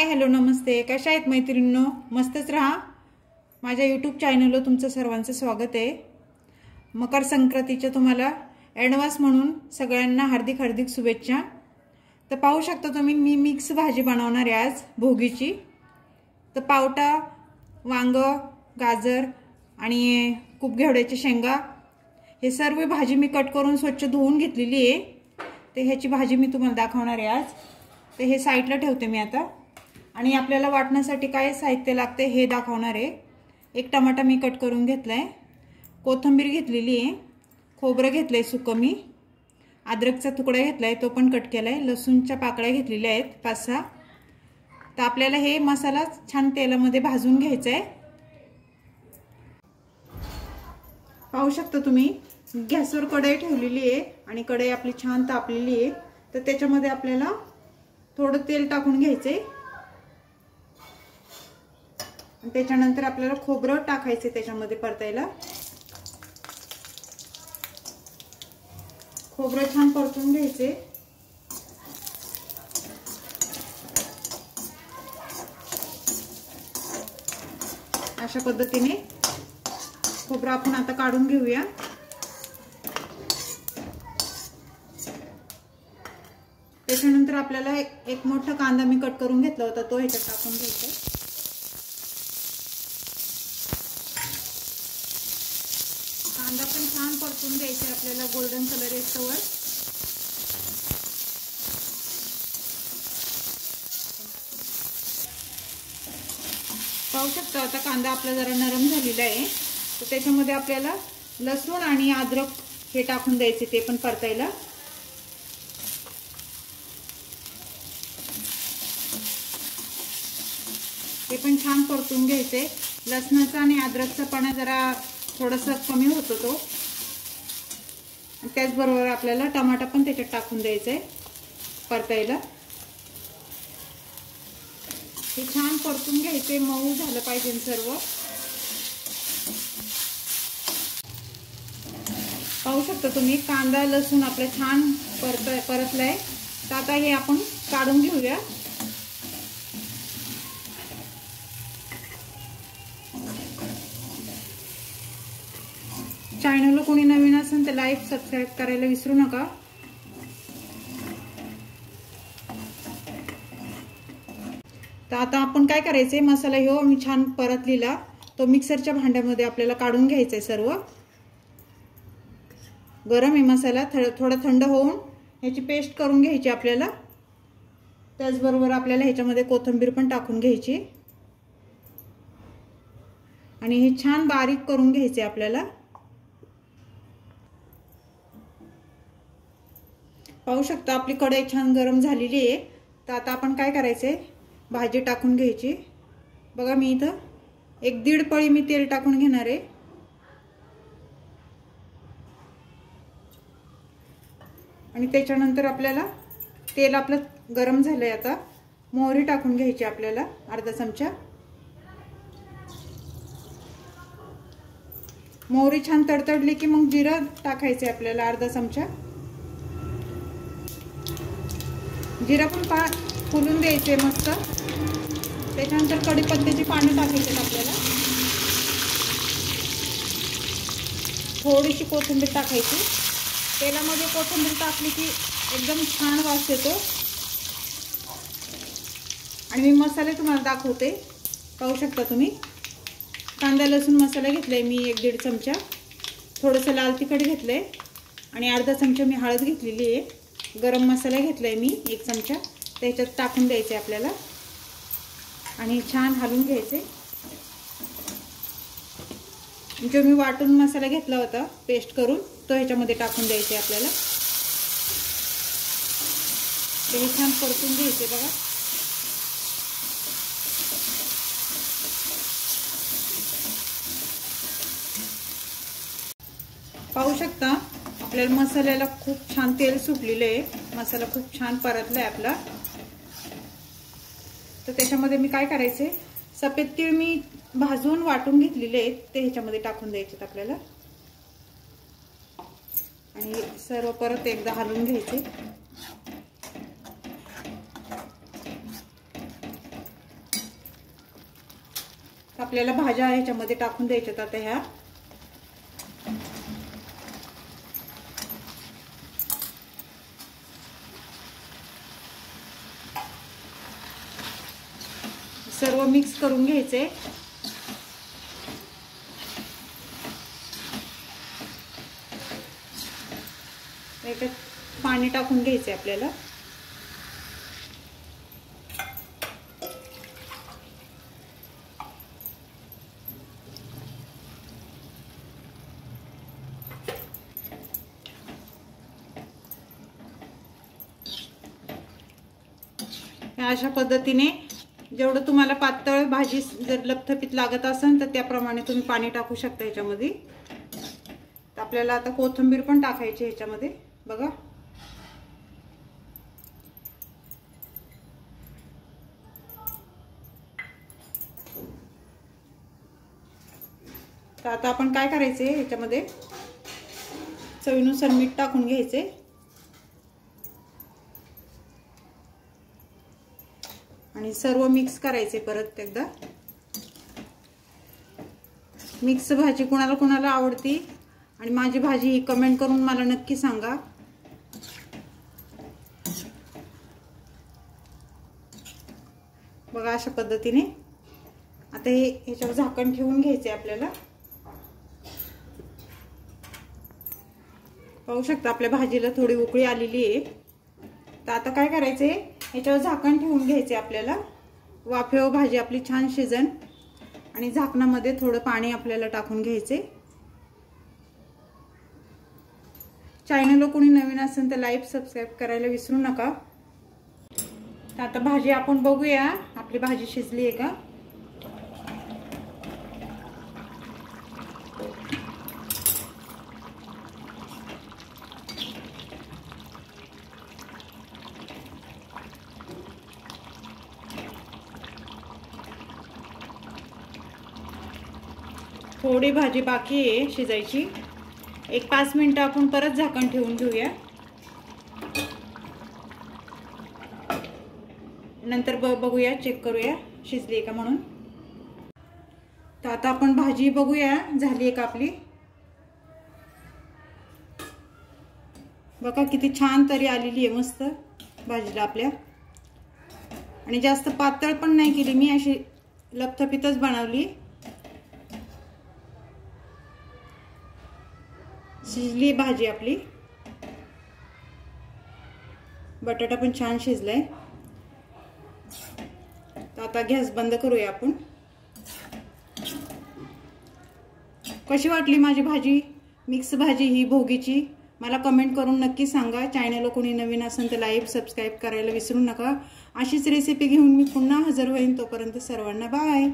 Hello नमस्ते. कशा आहेत मैत्रिणींनो? मस्तच राहा. माझ्या यूट्यूब चॅनलवर तुमचं सर्वांचं स्वागत आहे. मकर संक्रांतीच्या तुम्हाला ॲडव्हान्स म्हणून सगळ्यांना हार्दिक हार्दिक शुभेच्छा. तर पाहू शकता तुम्ही मी मिक्स भाजी बनवणार आहे आज भोगीची. तर पावटा, वांग, गाजर आणि खूप घेवड्याच्या शेंगा हे सर्व भाजी मी कट करून स्वच्छ धुवून घेतलेली आहे. ते ह्याची भाजी मी तुम्हाला दाखवणार आहे आज. ते हे साईडला ठेवते मी आता. आणि आपल्याला वाटण्यासाठी काय साहित्य लागते हे दाखवणार आहे. एक टमाटा मी कट करून घेतलाय, कोथिंबीर घेतलेली आहे, खोबरं घेतलंय सुकं मी, अद्रकचा तुकडा घेतलाय तो पण कट केलाय, लसूणच्या पाकळ्या घेतलेल्या आहेत 5-6. तर आपल्याला हे मसाला छान तेलामध्ये भाजून घ्यायचा आहे. पाहू शकता तुम्ही गॅसवर कढई ठेवलेली आहे आणि कढई आपली छान तापलेली आहे. तर त्याच्यामध्ये आपल्याला थोडं तेल टाकून घ्यायचंय. त्याच्यानंतर आपल्याला खोबरं टाकायचे त्याच्यामध्ये परतायला. खोबरं छान परतून घ्यायचे. अशा पद्धतीने खोबरं आपण आता काढून घेऊया. त्याच्यानंतर आपल्याला एक मोठा कांदा मी कट करून घेतला होता तो ह्याच्यात टाकून घ्यायचा. कांदा पण छान परतून द्यायचा आपल्याला गोल्डन कलर येतोवर. पाहू शकता आता कांदा आपला जरा नरम झालेला आहे. तर त्याच्यामध्ये आपल्याला लसूण आणि अद्रक हे टाकून द्यायचे, ते पण परतायला. ते पण छान परतून घ्यायचे. लसणाचा आणि अद्रकचा पणा जरा थोडासा कमी होतो तो. त्याचबरोबर आपल्याला टमाटा पण त्याच्यात टाकून द्यायचा आहे परतायला. हे छान परतून घ्यायचे, मऊ झालं पाहिजे सर्व. पाहू शकता तुम्ही कांदा लसूण आपला छान परतलाय. तर आता हे आपण काढून घेऊया. चॅनलला कोणी नवीन असेल तर लाईक सबस्क्राईब करायला विसरू नका. तर आता आपण काय करायचंय, मसाला ह्यो मी छान परतलेला तो मिक्सरच्या भांड्यामध्ये आपल्याला काढून घ्यायचा आहे. सर्व गरम आहे मसाला, थोडा थंड होऊन ह्याची पेस्ट करून घ्यायची आपल्याला. त्याचबरोबर आपल्याला ह्याच्यामध्ये कोथिंबीर पण टाकून घ्यायची आणि हे छान बारीक करून घ्यायचे आपल्याला. पाहू शकता आपली कढई छान गरम झालेली आहे. तर आता आपण काय करायचंय, भाजी टाकून घ्यायची. बघा मी इथं 1-1.5 पळी मी तेल टाकून घेणार आहे. आणि त्याच्यानंतर आपल्याला तेल आपलं गरम झालंय. आता मोहरी टाकून घ्यायची आपल्याला अर्धा चमचा. मोहरी छान तडतडली की मग जिरं टाकायचे आपल्याला अर्धा चमचा. जिरं पण फुलून द्यायचे मस्त. त्याच्यानंतर कढीपत्त्याची पानं टाकायचे आपल्याला. थोडीशी कोथिंबीर टाकायची. तेलामध्ये कोथिंबीर टाकली की एकदम छान वास येतो. आणि मी मसाले तुम्हाला दाखवते. पाहू शकता तुम्ही कांदा लसूण मसाला घेतलाय मी 1-1.5 चमचा. थोडंसं लाल तिखट घेतलंय आणि अर्धा चमचा मी हळद घेतलेली आहे. गरम मसाला घेतलाय मी 1 चमचा. त्याच्यात टाकून द्यायचे आपल्याला आणि छान हलवून घ्यायचे. जो मी वाटून मसाला घेतला होता पेस्ट करून तो ह्याच्यामध्ये टाकून द्यायचे आपल्याला. ते छान परतून घ्यायचे. बघा पाहू शकता आपल्याला मसाल्याला खूप छान तेल सुटलेलं आहे. मसाला खूप छान परतलाय आपला. तर त्याच्यामध्ये मी काय करायचे, सफेद तीळ मी भाजून वाटून घेतलेले आहेत ते ह्याच्यामध्ये टाकून द्यायचे आपल्याला. आणि सर्व परत एकदा हलवून घ्यायचे. आपल्याला भाज्या ह्याच्यामध्ये टाकून द्यायच्यात आता ह्या. सर्व मिक्स करून घ्यायचे. याच्यात पाणी टाकून घ्यायचे आपल्याला. अशा पद्धतीने जेवढं तुम्हाला पातळ भाजी जर लपथपीत लागत असेल तर त्याप्रमाणे तुम्ही पाणी टाकू शकता ह्याच्यामध्ये. तर आपल्याला आता कोथिंबीर पण टाकायची ह्याच्यामध्ये बघा. तर आता आपण काय करायचे, ह्याच्यामध्ये चवीनुसार मीठ टाकून घ्यायचे. आणि सर्व मिक्स करायचे परत एकदा. मिक्स भाजी कोणाला कोणाला आवडती आणि माझी भाजी ही कमेंट करून मला नक्की सांगा. बघा अशा पद्धतीने आता हे ह्याच्यावर झाकण ठेवून घ्यायचे आपल्याला. पाहू शकता आपल्या भाजीला थोडी उकळी आलेली आहे. तर आता काय करायचे, ह्याच्यावर झाकण ठेवून घ्यायचे आपल्याला. वाफेवर भाजी आपली छान शिजन. आणि झाकणामध्ये थोडं पाणी आपल्याला टाकून घ्यायचे. चॅनलला कोणी नवीन असेल तर लाईक सबस्क्राईब करायला विसरू नका. तर आता भाजी आपण बघूया आपली भाजी शिजली आहे का. थोडी भाजी बाकी आहे शिजायची. एक 5 मिनिटं आपण परत झाकण ठेवून घेऊया. नंतर बघूया, चेक करूया शिजली आहे का म्हणून. तर आता आपण भाजी बघूया झाली आहे का आपली. बघा किती छान तरी आलेली आहे मस्त भाजीला आपल्या. आणि जास्त पातळ पण नाही केली मी, अशी लपथपीतच बनवली. शिजली भाजी आपली. बटाटा पण छान शिजलाय. तर आता गॅस बंद करूया आपण. कशी वाटली माझी भाजी, मिक्स भाजी ही भोगीची, मला कमेंट करून नक्की सांगा. चॅनलला कोणी नवीन असेल तर लाईक सबस्क्राईब करायला विसरू नका. अशीच रेसिपी घेऊन मी पुन्हा हजर होईन. तोपर्यंत सर्वांना बाय.